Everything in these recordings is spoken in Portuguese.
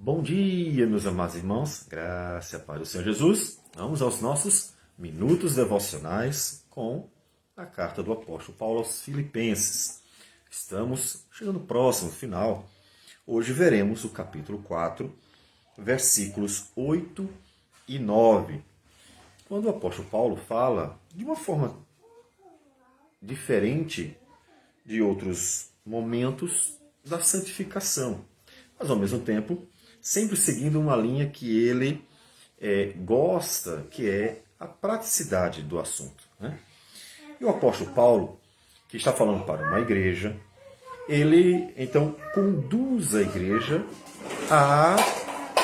Bom dia, meus amados irmãos, graça e paz do Senhor Jesus. Vamos aos nossos minutos devocionais com a carta do apóstolo Paulo aos Filipenses. Estamos chegando próximo ao final. Hoje veremos o capítulo 4, versículos 8 e 9, quando o apóstolo Paulo fala de uma forma diferente de outros momentos da santificação, mas ao mesmo tempo sempre seguindo uma linha que ele gosta, que é a praticidade do assunto, né? E o apóstolo Paulo, que está falando para uma igreja, ele então conduz a igreja a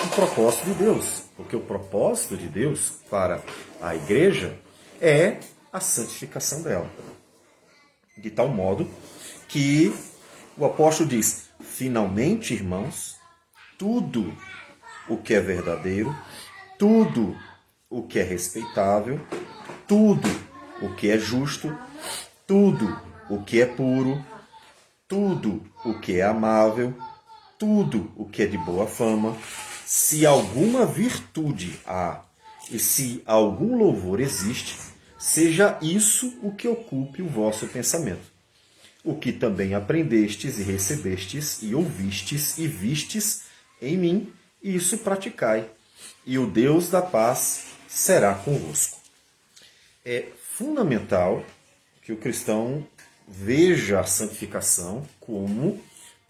um propósito de Deus, porque o propósito de Deus para a igreja é a santificação dela. De tal modo que o apóstolo diz: finalmente, irmãos, tudo o que é verdadeiro, tudo o que é respeitável, tudo o que é justo, tudo o que é puro, tudo o que é amável, tudo o que é de boa fama, se alguma virtude há e se algum louvor existe, seja isso o que ocupe o vosso pensamento. O que também aprendestes e recebestes e ouvistes e vistes em mim, isso praticai, e o Deus da paz será convosco. É fundamental que o cristão veja a santificação como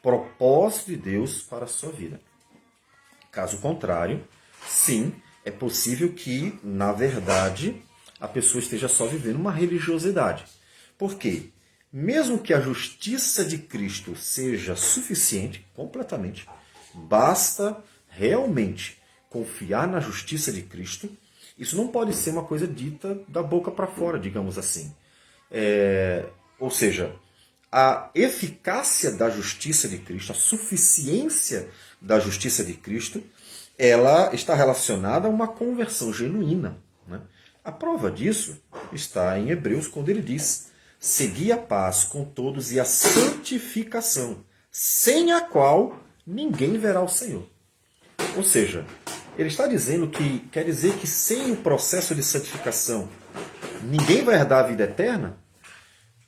propósito de Deus para a sua vida. Caso contrário, sim, é possível que, na verdade, a pessoa esteja só vivendo uma religiosidade. Por quê? Mesmo que a justiça de Cristo seja suficiente, completamente, basta realmente confiar na justiça de Cristo. Isso não pode ser uma coisa dita da boca para fora, digamos assim. Ou seja, a eficácia da justiça de Cristo, a suficiência da justiça de Cristo, ela está relacionada a uma conversão genuína, né? A prova disso está em Hebreus, quando ele diz: segui a paz com todos e a santificação, sem a qual ninguém verá o Senhor. Ou seja, ele está dizendo que quer dizer que sem o processo de santificação ninguém vai herdar a vida eterna?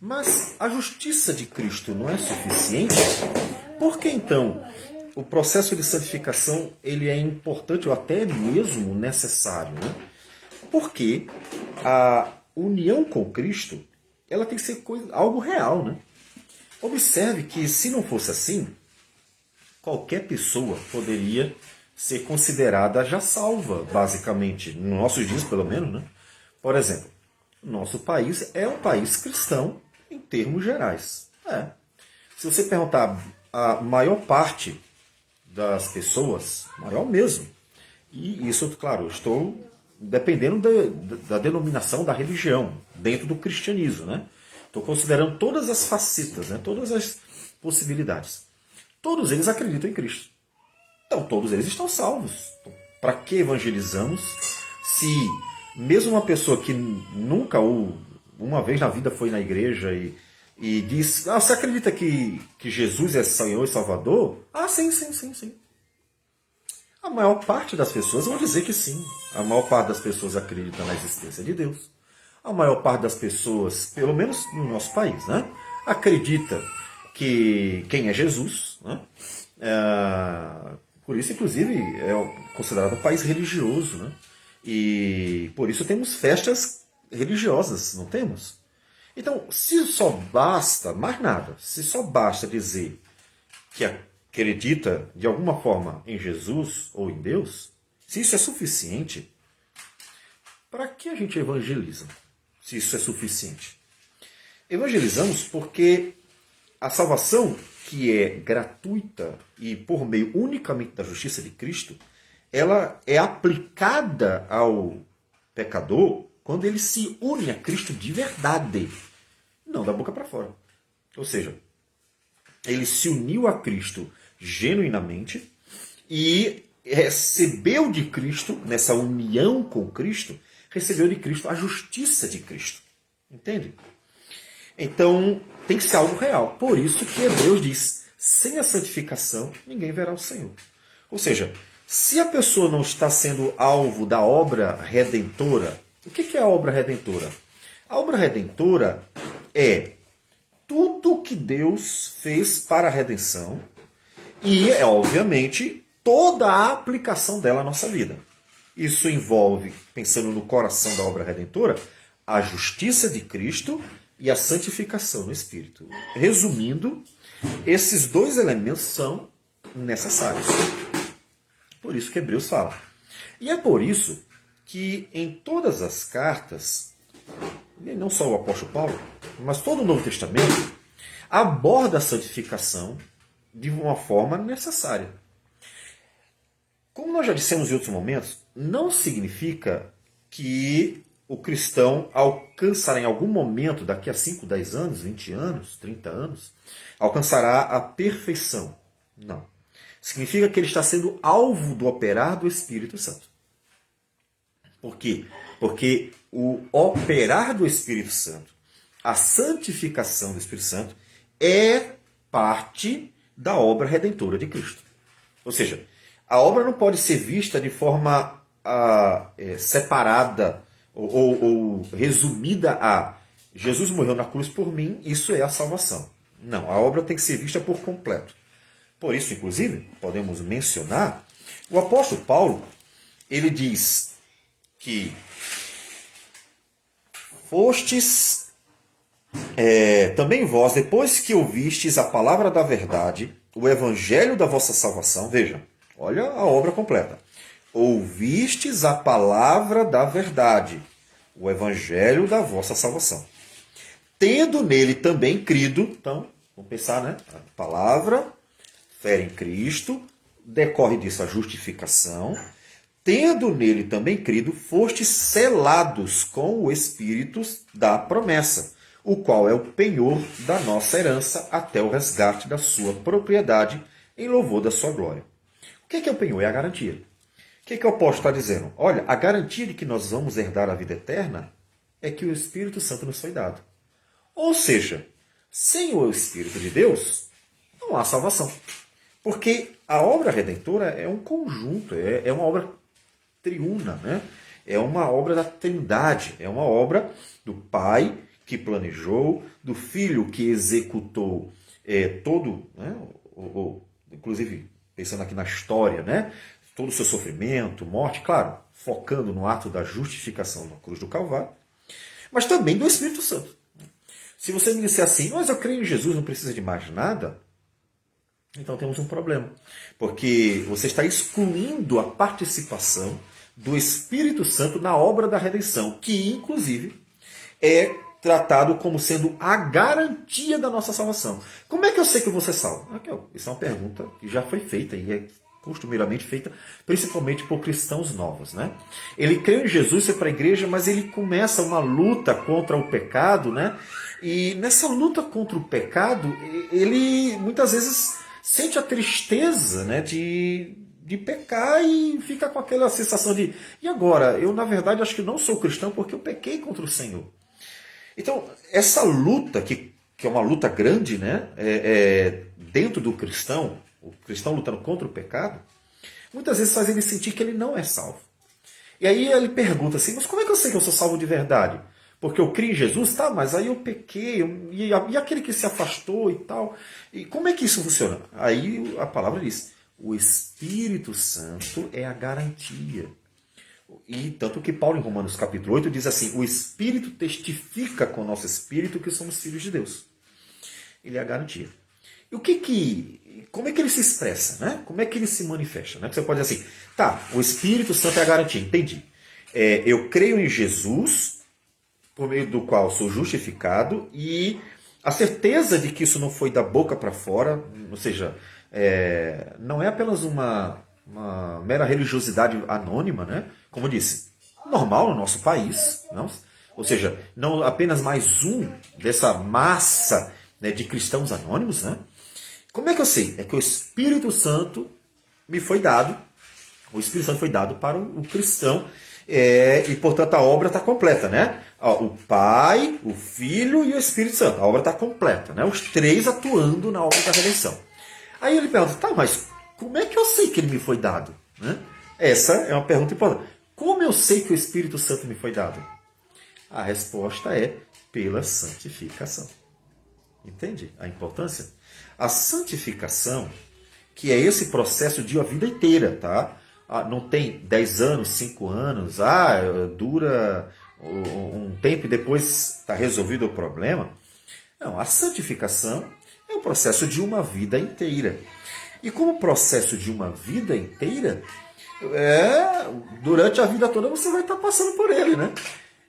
Mas a justiça de Cristo não é suficiente? Por que então o processo de santificação ele é importante ou até mesmo necessário, né? Porque a união com Cristo ela tem que ser algo real, né? Observe que se não fosse assim, qualquer pessoa poderia ser considerada já salva, basicamente, nos nossos dias pelo menos, né? Por exemplo, nosso país é um país cristão em termos gerais. Se você perguntar a maior parte das pessoas, maior mesmo, e isso, claro, eu estou dependendo da denominação da religião, dentro do cristianismo, né? Estou considerando todas as facetas, né? Todas as possibilidades. Todos eles acreditam em Cristo. Então, todos eles estão salvos. Então, para que evangelizamos se mesmo uma pessoa que nunca ou uma vez na vida foi na igreja e diz: você acredita que Jesus é Senhor e Salvador? Sim, sim, sim, sim. A maior parte das pessoas vão dizer que sim. A maior parte das pessoas acredita na existência de Deus. A maior parte das pessoas, pelo menos no nosso país, né, acredita que quem é Jesus, né? Por isso, inclusive, é considerado um país religioso, né? E por isso temos festas religiosas, não temos? Então, se só basta, mais nada, se só basta dizer que acredita de alguma forma em Jesus ou em Deus, se isso é suficiente, para que a gente evangeliza? Se isso é suficiente. Evangelizamos porque a salvação, que é gratuita e por meio unicamente da justiça de Cristo, ela é aplicada ao pecador quando ele se une a Cristo de verdade, não da boca para fora. Ou seja, ele se uniu a Cristo genuinamente e recebeu de Cristo, nessa união com Cristo, recebeu de Cristo a justiça de Cristo. Entende? Então, tem que ser algo real. Por isso que Hebreus diz: sem a santificação, ninguém verá o Senhor. Ou seja, se a pessoa não está sendo alvo da obra redentora, o que é a obra redentora? A obra redentora é tudo que Deus fez para a redenção e, obviamente, toda a aplicação dela à nossa vida. Isso envolve, pensando no coração da obra redentora, a justiça de Cristo e a santificação no Espírito. Resumindo, esses dois elementos são necessários. Por isso que Hebreus fala. E é por isso que em todas as cartas, e não só o apóstolo Paulo, mas todo o Novo Testamento, aborda a santificação de uma forma necessária. Como nós já dissemos em outros momentos, não significa que o cristão alcançará em algum momento, daqui a 5, 10 anos, 20 anos, 30 anos, alcançará a perfeição. Não. Significa que ele está sendo alvo do operar do Espírito Santo. Por quê? Porque o operar do Espírito Santo, a santificação do Espírito Santo, é parte da obra redentora de Cristo. Ou seja, a obra não pode ser vista de forma separada ou resumida a Jesus morreu na cruz por mim, isso é a salvação. Não, a obra tem que ser vista por completo. Por isso, inclusive, podemos mencionar, o apóstolo Paulo, ele diz que fostes também vós, depois que ouvistes a palavra da verdade, o evangelho da vossa salvação, veja, olha a obra completa. Ouvistes a palavra da verdade, o evangelho da vossa salvação. Tendo nele também crido, então, vamos pensar, né? A palavra, fé em Cristo, decorre disso a justificação. Tendo nele também crido, fostes selados com o Espírito da promessa, o qual é o penhor da nossa herança até o resgate da sua propriedade, em louvor da sua glória. O que é o penhor? É a garantia. O que o apóstolo está dizendo? Olha, a garantia de que nós vamos herdar a vida eterna é que o Espírito Santo nos foi dado. Ou seja, sem o Espírito de Deus, não há salvação. Porque a obra redentora é um conjunto, é uma obra triuna, né? É uma obra da Trindade, é uma obra do Pai que planejou, do Filho que executou todo, né? Inclusive, pensando aqui na história, né? Todo o seu sofrimento, morte, claro, focando no ato da justificação na cruz do Calvário, mas também do Espírito Santo. Se você me disser assim, mas eu creio em Jesus, não precisa de mais nada, então temos um problema. Porque você está excluindo a participação do Espírito Santo na obra da redenção, que inclusive é tratado como sendo a garantia da nossa salvação. Como é que eu sei que eu vou ser salvo? Isso é uma pergunta que já foi feita e é costumeiramente feita principalmente por cristãos novos, né? Ele creu em Jesus, foi para a igreja, mas ele começa uma luta contra o pecado, né? E nessa luta contra o pecado, ele muitas vezes sente a tristeza, né, de pecar e fica com aquela sensação de e agora? Eu, na verdade, acho que não sou cristão porque eu pequei contra o Senhor. Então, essa luta, que é uma luta grande, né, dentro do cristão, o cristão lutando contra o pecado, muitas vezes faz ele sentir que ele não é salvo. E aí ele pergunta assim, mas como é que eu sei que eu sou salvo de verdade? Porque eu criei em Jesus, tá, mas aí eu pequei, e aquele que se afastou e tal. E como é que isso funciona? Aí a palavra diz, o Espírito Santo é a garantia. E tanto que Paulo, em Romanos capítulo 8, diz assim, o Espírito testifica com o nosso Espírito que somos filhos de Deus. Ele é a garantia. E como é que ele se expressa? Né? Como é que ele se manifesta? Né? Você pode dizer assim, tá, o Espírito Santo é a garantia, entendi. Eu creio em Jesus, por meio do qual sou justificado, e a certeza de que isso não foi da boca para fora, ou seja, não é apenas uma mera religiosidade anônima, né? Como eu disse, normal no nosso país, não? Ou seja, não apenas mais um dessa massa, né, de cristãos anônimos, né? Como é que eu sei? É que o Espírito Santo me foi dado, o Espírito Santo foi dado para o cristão, e portanto a obra está completa, né? O Pai, o Filho e o Espírito Santo, a obra está completa, né? Os três atuando na obra da redenção. Aí ele pergunta, tá, mas como é que eu sei que ele me foi dado? Né? Essa é uma pergunta importante. Como eu sei que o Espírito Santo me foi dado? A resposta é pela santificação. Entende a importância? A santificação, que é esse processo de uma vida inteira, tá? Não tem 10 anos, 5 anos, dura um tempo e depois está resolvido o problema. Não, a santificação é o processo de uma vida inteira. E como processo de uma vida inteira, durante a vida toda você vai estar passando por ele, né?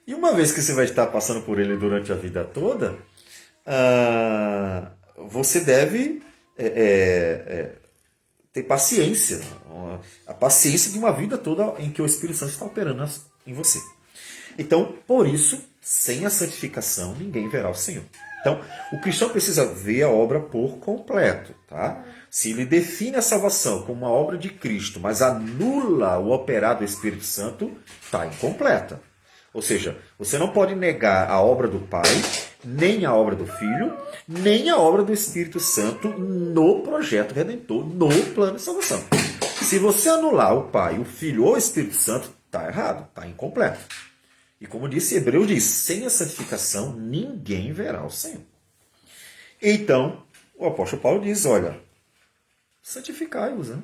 E uma vez que você vai estar passando por ele durante a vida toda, você deve ter paciência. A paciência de uma vida toda em que o Espírito Santo está operando em você. Então, por isso, sem a santificação, ninguém verá o Senhor. Então, o cristão precisa ver a obra por completo. Tá? Se ele define a salvação como uma obra de Cristo, mas anula o operar do Espírito Santo, está incompleta. Ou seja, você não pode negar a obra do Pai, nem a obra do Filho, nem a obra do Espírito Santo no projeto redentor, no plano de salvação. Se você anular o Pai, o Filho ou o Espírito Santo, está errado, está incompleto. E como disse Hebreus, diz, sem a santificação ninguém verá o Senhor. Então, o apóstolo Paulo diz, olha, santificai-vos, né?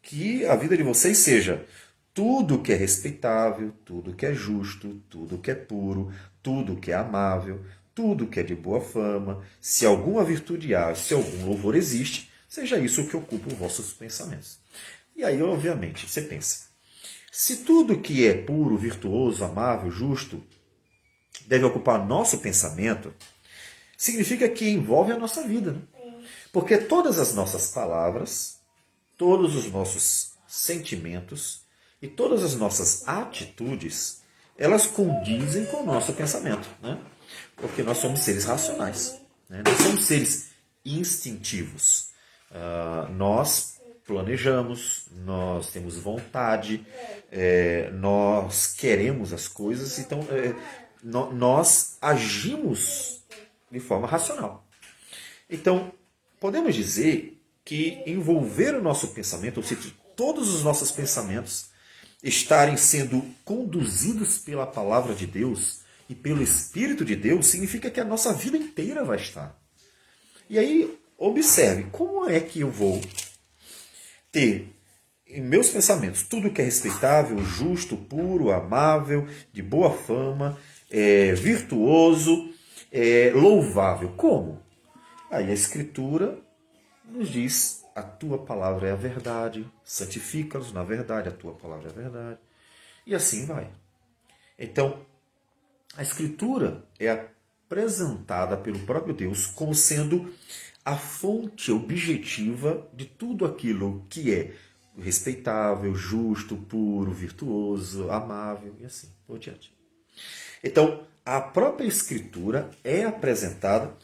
Que a vida de vocês seja tudo que é respeitável, tudo que é justo, tudo que é puro, tudo que é amável, tudo que é de boa fama, se alguma virtude há, se algum louvor existe, seja isso o que ocupa os vossos pensamentos. E aí, obviamente, você pensa, se tudo que é puro, virtuoso, amável, justo, deve ocupar nosso pensamento, significa que envolve a nossa vida. Né? Porque todas as nossas palavras, todos os nossos sentimentos e todas as nossas atitudes, elas condizem com o nosso pensamento. Né? Porque nós somos seres racionais. Né? Nós somos seres instintivos. Nós planejamos, nós temos vontade, nós queremos as coisas, então nós agimos de forma racional. Então, podemos dizer que envolver o nosso pensamento, ou seja, todos os nossos pensamentos estarem sendo conduzidos pela palavra de Deus e pelo Espírito de Deus, significa que a nossa vida inteira vai estar. E aí, observe, como é que eu vou ter em meus pensamentos tudo que é respeitável, justo, puro, amável, de boa fama, virtuoso, louvável. Como? Aí a Escritura nos diz, a tua palavra é a verdade, santifica-nos na verdade, a tua palavra é a verdade. E assim vai. Então, a Escritura é apresentada pelo próprio Deus como sendo a fonte objetiva de tudo aquilo que é respeitável, justo, puro, virtuoso, amável e assim por diante. Então, a própria Escritura é apresentada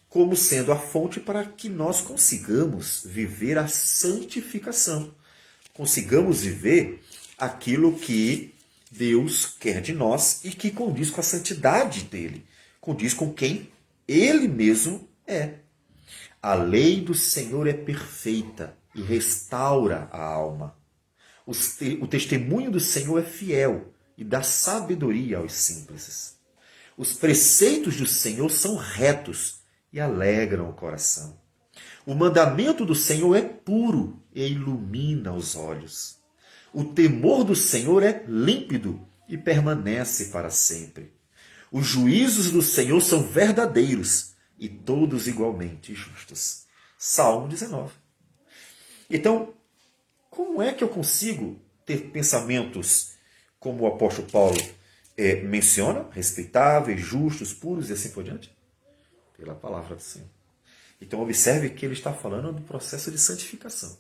como sendo a fonte para que nós consigamos viver a santificação, consigamos viver aquilo que Deus quer de nós e que condiz com a santidade dele, condiz com quem ele mesmo é. A lei do Senhor é perfeita e restaura a alma. O testemunho do Senhor é fiel e dá sabedoria aos simples. Os preceitos do Senhor são retos e alegram o coração. O mandamento do Senhor é puro e ilumina os olhos. O temor do Senhor é límpido e permanece para sempre. Os juízos do Senhor são verdadeiros e todos igualmente justos. Salmo 19. Então, como é que eu consigo ter pensamentos como o apóstolo Paulo menciona, respeitáveis, justos, puros e assim por diante? Pela palavra do Senhor. Então, observe que ele está falando do processo de santificação.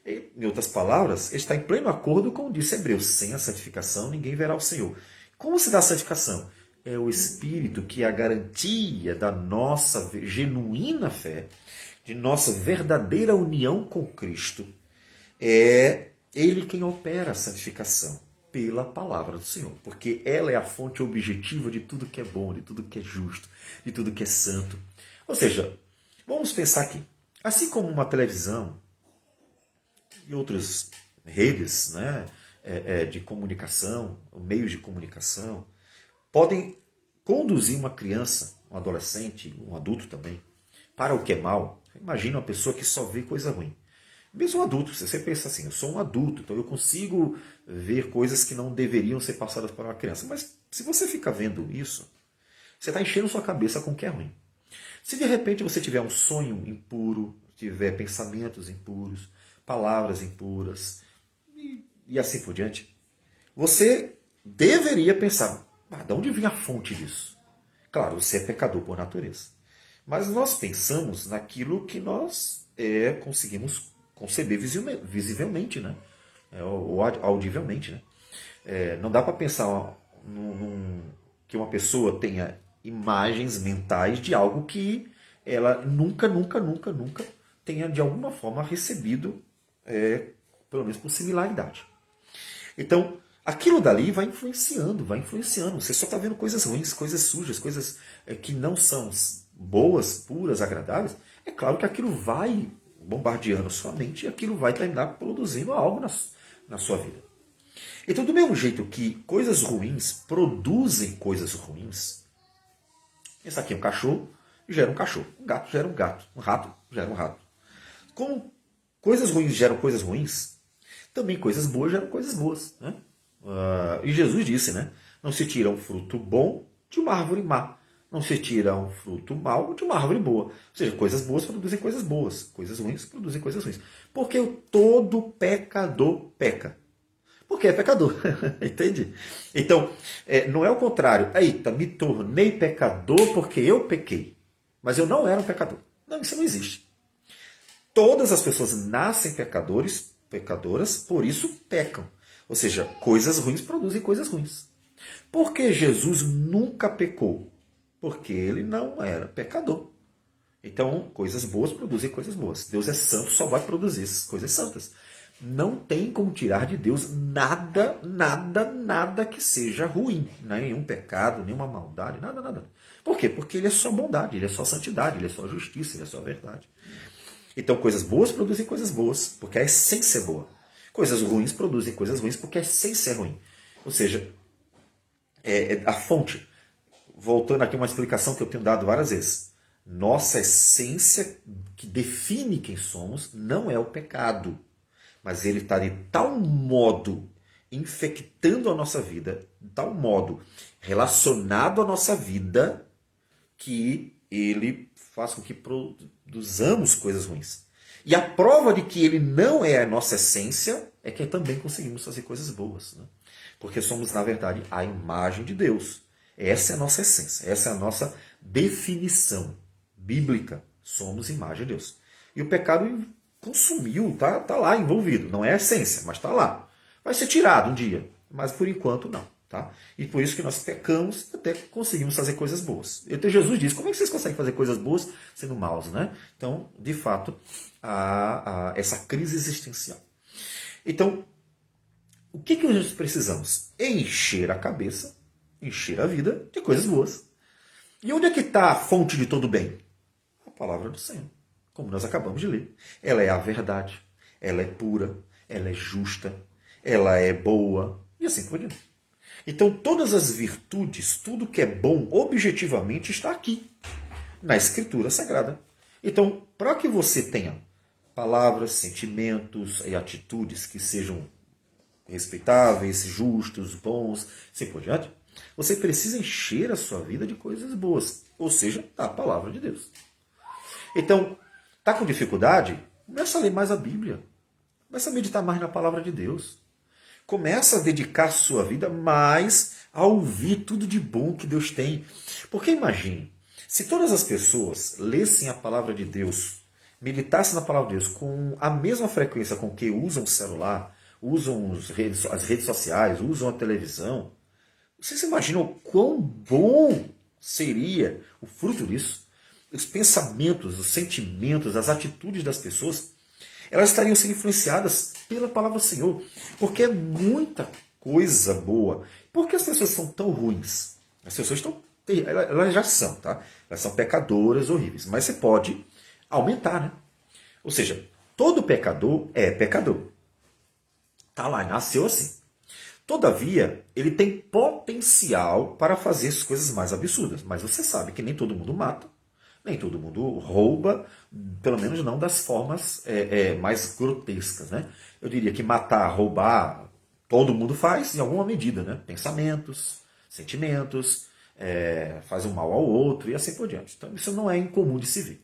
Em outras palavras, ele está em pleno acordo com o disse Hebreus. Sem a santificação, ninguém verá o Senhor. Como se dá a santificação? É o Espírito que é a garantia da nossa genuína fé, de nossa verdadeira união com Cristo. É Ele quem opera a santificação pela palavra do Senhor, porque ela é a fonte objetiva de tudo que é bom, de tudo que é justo, de tudo que é santo. Ou seja, vamos pensar aqui, assim como uma televisão, e outras redes, né, de comunicação, meios de comunicação, podem conduzir uma criança, um adolescente, um adulto também, para o que é mal. Imagina uma pessoa que só vê coisa ruim. Mesmo um adulto, você pensa assim, eu sou um adulto, então eu consigo ver coisas que não deveriam ser passadas para uma criança. Mas se você fica vendo isso, você está enchendo sua cabeça com o que é ruim. Se de repente você tiver um sonho impuro, tiver pensamentos impuros, palavras impuras e assim por diante, você deveria pensar, de onde vem a fonte disso? Claro, você é pecador por natureza. Mas nós pensamos naquilo que nós conseguimos conceber visivelmente, né? Ou audivelmente. Né? Não dá para pensar que uma pessoa tenha imagens mentais de algo que ela nunca tenha de alguma forma recebido, pelo menos por similaridade. Então, aquilo dali vai influenciando. Você só está vendo coisas ruins, coisas sujas, coisas que não são boas, puras, agradáveis. É claro que aquilo vai bombardeando sua mente e aquilo vai terminar produzindo algo na sua vida. Então, do mesmo jeito que coisas ruins produzem coisas ruins, esse aqui é um cachorro, gera um cachorro. Um gato gera um gato. Um rato gera um rato. Como coisas ruins geram coisas ruins, também coisas boas geram coisas boas. Né? E Jesus disse, né? Não se tira um fruto bom de uma árvore má. Não se tira um fruto mau de uma árvore boa. Ou seja, coisas boas produzem coisas boas. Coisas ruins produzem coisas ruins. Porque todo pecador peca. Porque é pecador. Entende? Então, não é o contrário. Eita, me tornei pecador porque eu pequei. Mas eu não era um pecador. Não, isso não existe. Todas as pessoas nascem pecadores, pecadoras, por isso pecam. Ou seja, coisas ruins produzem coisas ruins. Por que Jesus nunca pecou? Porque ele não era pecador. Então, coisas boas produzem coisas boas. Deus é santo, só vai produzir coisas santas. Não tem como tirar de Deus nada que seja ruim. Nenhum pecado, nenhuma maldade, nada. Por quê? Porque ele é só bondade, ele é só santidade, ele é só justiça, ele é só verdade. Então, coisas boas produzem coisas boas, porque a essência é boa. Coisas ruins produzem coisas ruins, porque a essência é ruim. Ou seja, a fonte. Voltando aqui uma explicação que eu tenho dado várias vezes. Nossa essência que define quem somos não é o pecado. Mas ele está de tal modo infectando a nossa vida, de tal modo relacionado à nossa vida, que ele faz com que produzamos coisas ruins. E a prova de que ele não é a nossa essência é que também conseguimos fazer coisas boas. Né? Porque somos, na verdade, a imagem de Deus. Essa é a nossa essência, essa é a nossa definição bíblica. Somos imagem de Deus. E o pecado consumiu, tá lá envolvido. Não é a essência, mas está lá. Vai ser tirado um dia, mas por enquanto não. Tá? E por isso que nós pecamos até conseguimos fazer coisas boas. Então Jesus diz, como é que vocês conseguem fazer coisas boas sendo maus? Né? Então, de fato, há essa crise existencial. Então, o que nós precisamos? Encher a cabeça, encher a vida de coisas boas. E onde é que está a fonte de todo bem? A palavra do Senhor, como nós acabamos de ler. Ela é a verdade, ela é pura, ela é justa, ela é boa, e assim por diante. Então, todas as virtudes, tudo que é bom, objetivamente, está aqui, na Escritura Sagrada. Então, para que você tenha palavras, sentimentos e atitudes que sejam respeitáveis, justos, bons, assim por diante, você precisa encher a sua vida de coisas boas, ou seja, da palavra de Deus. Então, está com dificuldade? Começa a ler mais a Bíblia. Começa a meditar mais na palavra de Deus. Começa a dedicar sua vida mais a ouvir tudo de bom que Deus tem. Porque imagine, se todas as pessoas lessem a palavra de Deus, meditassem na palavra de Deus com a mesma frequência com que usam o celular, usam as redes sociais, usam a televisão, vocês imaginam o quão bom seria o fruto disso? Os pensamentos, os sentimentos, as atitudes das pessoas, elas estariam sendo influenciadas pela palavra do Senhor. Porque é muita coisa boa. Por que as pessoas são tão ruins? As pessoas elas já são, tá? Elas são pecadoras horríveis. Mas você pode aumentar, né? Ou seja, todo pecador é pecador. Está lá, nasceu assim. Todavia, ele tem potencial para fazer as coisas mais absurdas. Mas você sabe que nem todo mundo mata, nem todo mundo rouba, pelo menos não das formas mais grotescas. Né? Eu diria que matar, roubar, todo mundo faz em alguma medida. Né? Pensamentos, sentimentos, faz um mal ao outro e assim por diante. Então isso não é incomum de se ver.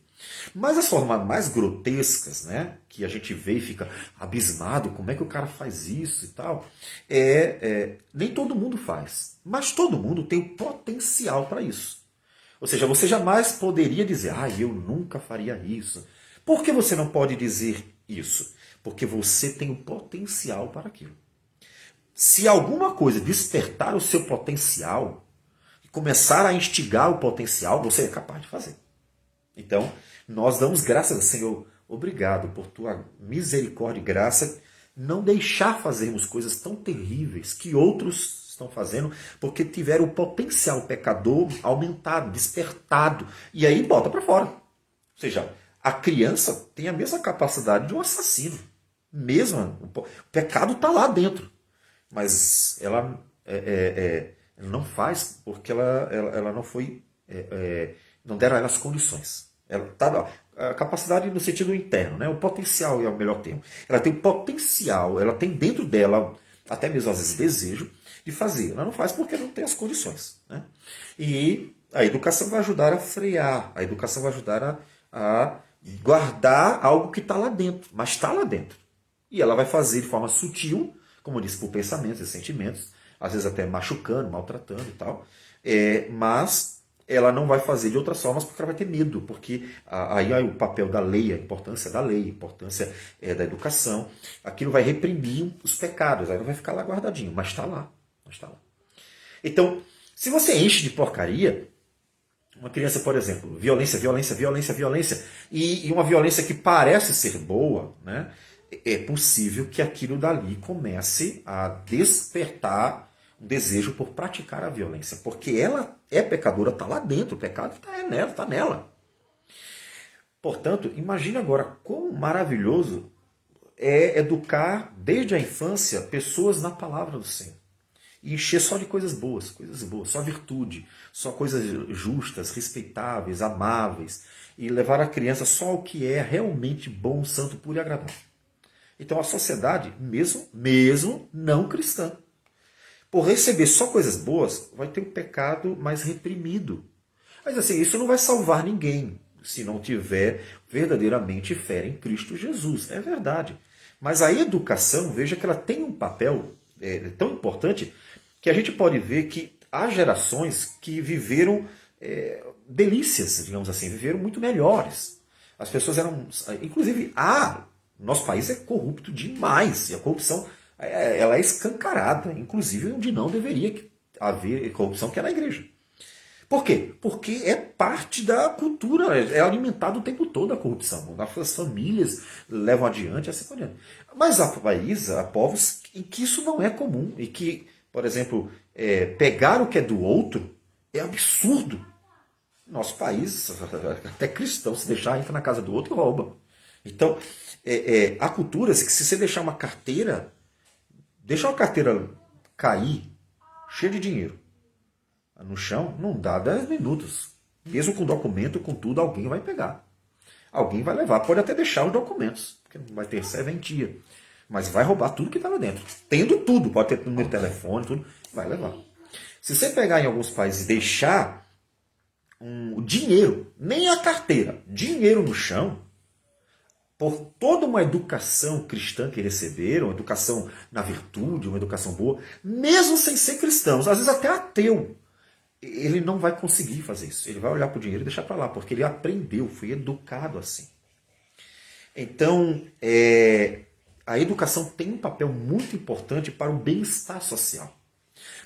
Mas as formas mais grotescas, né, que a gente vê e fica abismado, como é que o cara faz isso e tal, nem todo mundo faz, mas todo mundo tem o potencial para isso. Ou seja, você jamais poderia dizer, eu nunca faria isso. Por que você não pode dizer isso? Porque você tem o potencial para aquilo. Se alguma coisa despertar o seu potencial, começar a instigar o potencial, você é capaz de fazer. Então, nós damos graças ao Senhor. Obrigado por tua misericórdia e graça. Não deixar fazermos coisas tão terríveis que outros estão fazendo, porque tiveram o potencial pecador aumentado, despertado. E aí bota para fora. Ou seja, a criança tem a mesma capacidade de um assassino. Mesmo, o pecado está lá dentro. Mas ela não faz porque ela não foi... não deram a ela as condições. Ela tá, a capacidade no sentido interno, né? O potencial é o melhor termo. Ela tem potencial, ela tem dentro dela, até mesmo às vezes desejo, de fazer. Ela não faz porque não tem as condições. Né? E a educação vai ajudar a frear, a educação vai ajudar a guardar algo que está lá dentro, mas está lá dentro. E ela vai fazer de forma sutil, como eu disse, por pensamentos e sentimentos, às vezes até machucando, maltratando e tal, mas ela não vai fazer de outras formas porque ela vai ter medo, porque aí o papel da lei, a importância da lei, a importância da educação, aquilo vai reprimir os pecados, aí não vai ficar lá guardadinho, mas está lá, Então, se você enche de porcaria, uma criança, por exemplo, violência, e uma violência que parece ser boa, né, é possível que aquilo dali comece a despertar um desejo por praticar a violência, porque ela é pecadora, está lá dentro, o pecado está nela. Portanto, imagine agora quão maravilhoso é educar desde a infância pessoas na palavra do Senhor. E encher só de coisas boas, só virtude, só coisas justas, respeitáveis, amáveis, e levar a criança só o que é realmente bom, santo, puro e agradável. Então a sociedade, mesmo não cristã, por receber só coisas boas, vai ter o pecado mais reprimido. Mas assim, isso não vai salvar ninguém, se não tiver verdadeiramente fé em Cristo Jesus. É verdade. Mas a educação, veja que ela tem um papel tão importante, que a gente pode ver que há gerações que viveram delícias, digamos assim, viveram muito melhores. As pessoas eram... Inclusive, nosso país é corrupto demais, e a corrupção ela é escancarada, inclusive onde não deveria haver corrupção, que é na igreja. Por quê? Porque é parte da cultura, é alimentado o tempo todo a corrupção. As famílias levam adiante, assim por diante. Mas há países, há povos em que isso não é comum, e que, por exemplo, pegar o que é do outro é absurdo. Nosso país, até cristão, se deixar, entra na casa do outro e rouba. Então, há culturas que se você deixar uma carteira cair, cheia de dinheiro, no chão, não dá 10 minutos. Mesmo com documento, com tudo, alguém vai pegar. Alguém vai levar. Pode até deixar os documentos, porque não vai ter serventia. Mas vai roubar tudo que está lá dentro. Tendo tudo, pode ter número de telefone, tudo, vai levar. Se você pegar em alguns países e deixar dinheiro, nem a carteira, dinheiro no chão, por toda uma educação cristã que receberam, uma educação na virtude, uma educação boa, mesmo sem ser cristãos, às vezes até ateu, ele não vai conseguir fazer isso. Ele vai olhar para o dinheiro e deixar para lá, porque ele aprendeu, foi educado assim. Então, a educação tem um papel muito importante para o bem-estar social.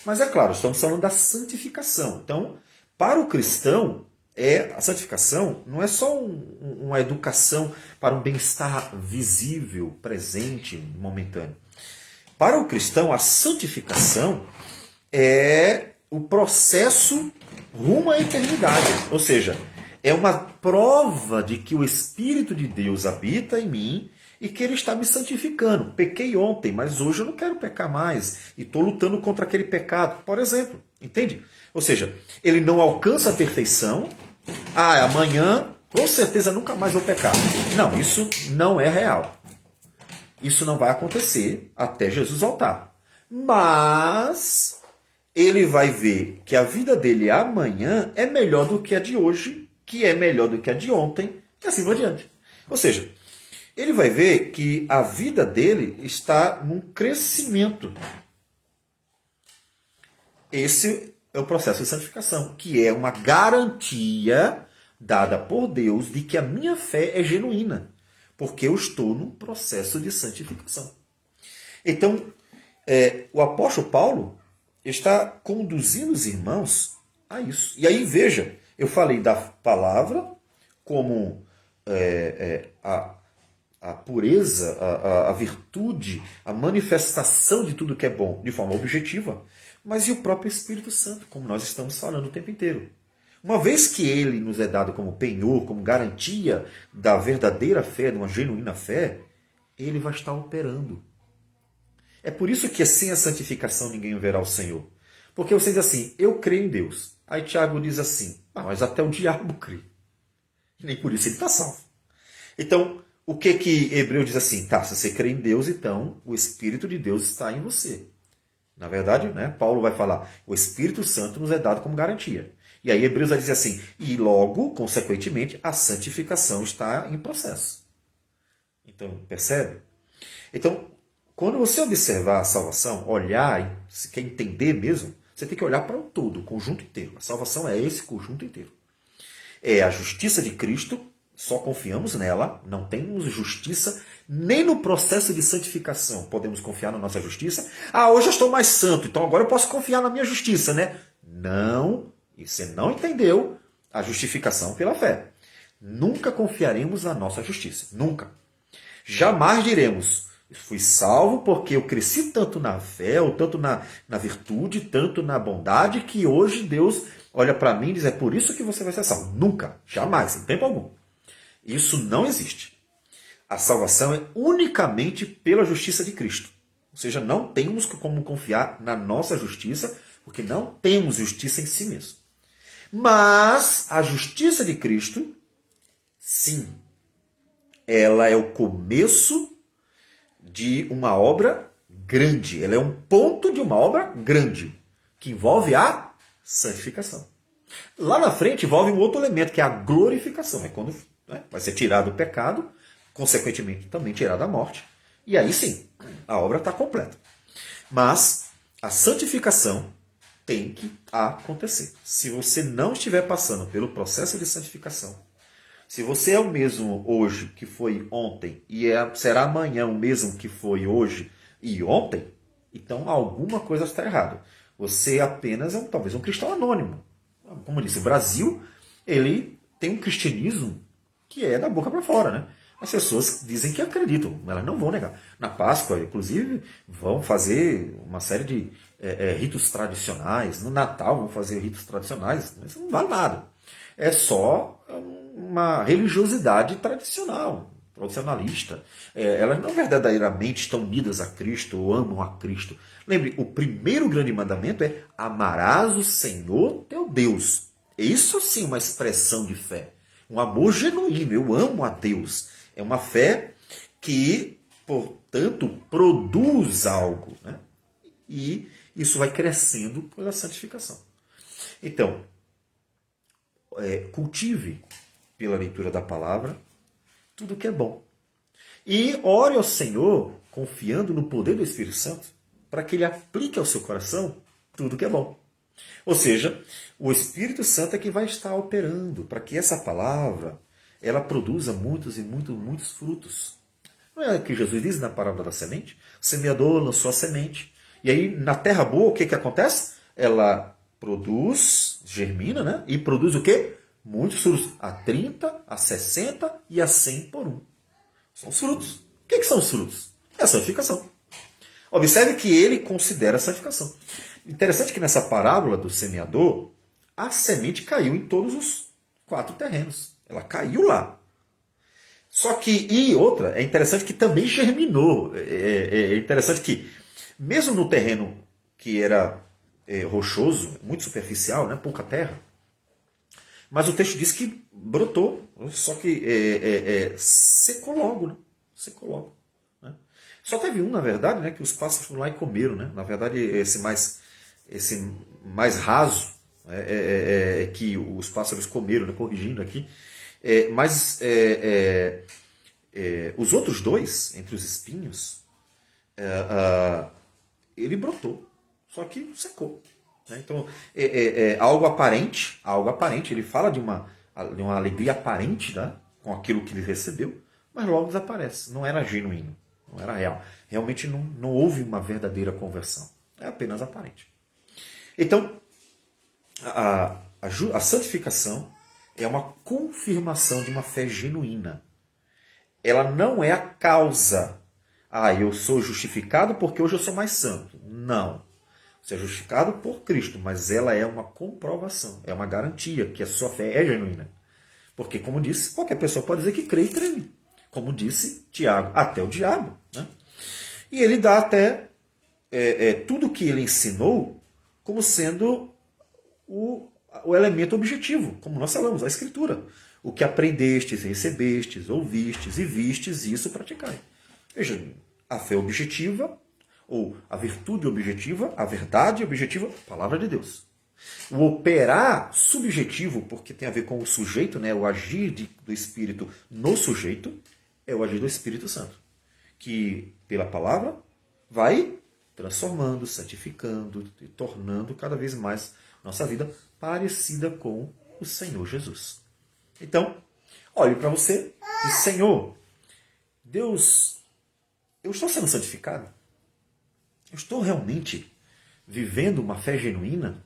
Mas é claro, estamos falando da santificação. Então, para o cristão, a santificação não é só uma educação para um bem-estar visível, presente, momentâneo. Para o cristão, a santificação é o processo rumo à eternidade. Ou seja, é uma prova de que o Espírito de Deus habita em mim e que ele está me santificando. Pequei ontem, mas hoje eu não quero pecar mais e estou lutando contra aquele pecado, por exemplo. Entende? Ou seja, ele não alcança a perfeição. Amanhã com certeza nunca mais vou pecar. Não, isso não é real. Isso não vai acontecer até Jesus voltar. Mas ele vai ver que a vida dele amanhã é melhor do que a de hoje, que é melhor do que a de ontem, e assim por diante. Ou seja, ele vai ver que a vida dele está num crescimento. Esse é o processo de santificação, que é uma garantia dada por Deus de que a minha fé é genuína, porque eu estou num processo de santificação. Então, o apóstolo Paulo está conduzindo os irmãos a isso. E aí, veja, eu falei da palavra como a pureza, a virtude, a manifestação de tudo que é bom de forma objetiva, mas e o próprio Espírito Santo, como nós estamos falando o tempo inteiro. Uma vez que ele nos é dado como penhor, como garantia da verdadeira fé, de uma genuína fé, ele vai estar operando. É por isso que sem a santificação ninguém verá o Senhor. Porque você diz assim, eu creio em Deus. Aí Tiago diz assim, mas até o diabo crê. Nem por isso ele está salvo. Então, o que Hebreu diz assim? Tá, se você crê em Deus, então o Espírito de Deus está em você. Na verdade, Paulo vai falar, o Espírito Santo nos é dado como garantia. E aí Hebreus vai dizer assim, e logo, consequentemente, a santificação está em processo. Então, percebe? Então, quando você observar a salvação, olhar, se quer entender mesmo, você tem que olhar para o todo, o conjunto inteiro. A salvação é esse conjunto inteiro. É a justiça de Cristo, só confiamos nela, não temos justiça, nem no processo de santificação podemos confiar na nossa justiça. Hoje eu estou mais santo, então agora eu posso confiar na minha justiça, né? Não, e você não entendeu a justificação pela fé. Nunca confiaremos na nossa justiça, nunca. Jamais diremos, fui salvo porque eu cresci tanto na fé, ou tanto na virtude, tanto na bondade, que hoje Deus olha para mim e diz, é por isso que você vai ser salvo. Nunca, jamais, em tempo algum. Isso não existe. A salvação é unicamente pela justiça de Cristo. Ou seja, não temos como confiar na nossa justiça, porque não temos justiça em si mesmo. Mas a justiça de Cristo, sim, ela é o começo de uma obra grande. Ela é um ponto de uma obra grande, que envolve a santificação. Lá na frente envolve um outro elemento, que é a glorificação. É quando vai ser tirado o pecado, consequentemente também tirado a morte. E aí sim, a obra está completa. Mas a santificação tem que acontecer. Se você não estiver passando pelo processo de santificação, se você é o mesmo hoje que foi ontem e será amanhã o mesmo que foi hoje e ontem, então alguma coisa está errada. Você apenas é talvez um cristão anônimo. Como eu disse, o Brasil ele tem um cristianismo que é da boca para fora, né? As pessoas dizem que acreditam, elas não vão negar. Na Páscoa, inclusive, vão fazer uma série de ritos tradicionais. No Natal vão fazer ritos tradicionais. Isso não vale nada. É só uma religiosidade tradicional, tradicionalista. Elas não verdadeiramente estão unidas a Cristo ou amam a Cristo. Lembre, o primeiro grande mandamento é amarás o Senhor teu Deus. Isso sim é uma expressão de fé. Um amor genuíno. Eu amo a Deus. É uma fé que, portanto, produz algo. Né? E isso vai crescendo pela santificação. Então, cultive pela leitura da palavra tudo que é bom. E ore ao Senhor, confiando no poder do Espírito Santo, para que ele aplique ao seu coração tudo que é bom. Ou seja, o Espírito Santo é que vai estar operando para que essa palavra ela produza muitos e muitos frutos. Não é o que Jesus diz na parábola da semente? O semeador lançou a semente. E aí, na terra boa, o que acontece? Ela produz, germina, né? E produz o quê? Muitos frutos. A 30, a 60 e a 100 por um. São os frutos. O que são os frutos? É a santificação. Observe que ele considera a santificação. Interessante que nessa parábola do semeador, a semente caiu em todos os 4 terrenos. Ela caiu lá. Só que, e outra, é interessante que também germinou. É interessante que, mesmo no terreno que era rochoso, muito superficial, né, pouca terra, mas o texto diz que brotou, só que secou logo, né? Secou logo. Né? Só teve um, na verdade, né, que os pássaros foram lá e comeram. Né? Na verdade, esse mais raso que os pássaros comeram, né, corrigindo aqui. Mas os outros dois, entre os espinhos, ele brotou, só que secou. Né? Então, algo aparente, ele fala de uma alegria aparente, né, com aquilo que ele recebeu, mas logo desaparece. Não era genuíno, não era real. Realmente não houve uma verdadeira conversão. É apenas aparente. Então, a santificação é uma confirmação de uma fé genuína. Ela não é a causa. Eu sou justificado porque hoje eu sou mais santo. Não. Você é justificado por Cristo, mas ela é uma comprovação, é uma garantia que a sua fé é genuína. Porque, como disse, qualquer pessoa pode dizer que crê e crê. Como disse Tiago, até o diabo. Né? E ele dá até tudo que ele ensinou como sendo o elemento objetivo, como nós falamos, a Escritura. O que aprendestes, recebestes, ouvistes e vistes, isso praticai. Veja, a fé objetiva, ou a virtude objetiva, a verdade objetiva, a palavra de Deus. O operar subjetivo, porque tem a ver com o sujeito, né, o agir do Espírito no sujeito, é o agir do Espírito Santo, que pela palavra vai transformando, santificando e tornando cada vez mais nossa vida parecida com o Senhor Jesus. Então, olhe para você e, Senhor, Deus, eu estou sendo santificado? Eu estou realmente vivendo uma fé genuína?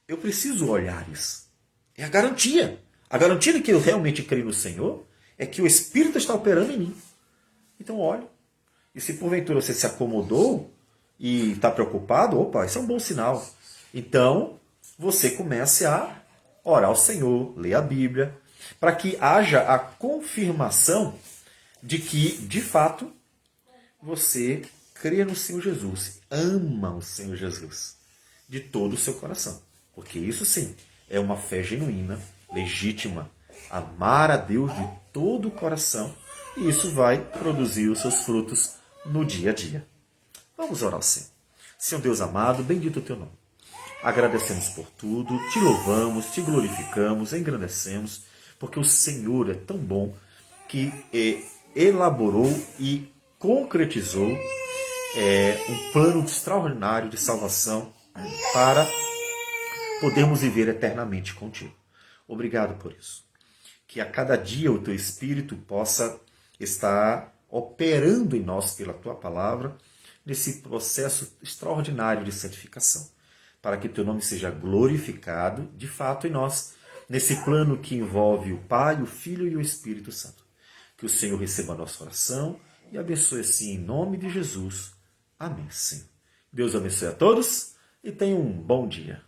Eu preciso olhar isso. É a garantia. A garantia de que eu realmente creio no Senhor é que o Espírito está operando em mim. Então, olhe. E se porventura você se acomodou e está preocupado, opa, isso é um bom sinal. Então, você comece a orar ao Senhor, ler a Bíblia, para que haja a confirmação de que, de fato, você crê no Senhor Jesus, ama o Senhor Jesus de todo o seu coração. Porque isso sim é uma fé genuína, legítima. Amar a Deus de todo o coração, e isso vai produzir os seus frutos no dia a dia. Vamos orar ao Senhor. Senhor Deus amado, bendito o teu nome. Agradecemos por tudo, te louvamos, te glorificamos, engrandecemos, porque o Senhor é tão bom que elaborou e concretizou um plano extraordinário de salvação para podermos viver eternamente contigo. Obrigado por isso. Que a cada dia o teu Espírito possa estar operando em nós pela tua palavra, nesse processo extraordinário de santificação, para que teu nome seja glorificado, de fato, em nós, nesse plano que envolve o Pai, o Filho e o Espírito Santo. Que o Senhor receba a nossa oração e abençoe assim em nome de Jesus. Amém, Senhor. Deus abençoe a todos e tenham um bom dia.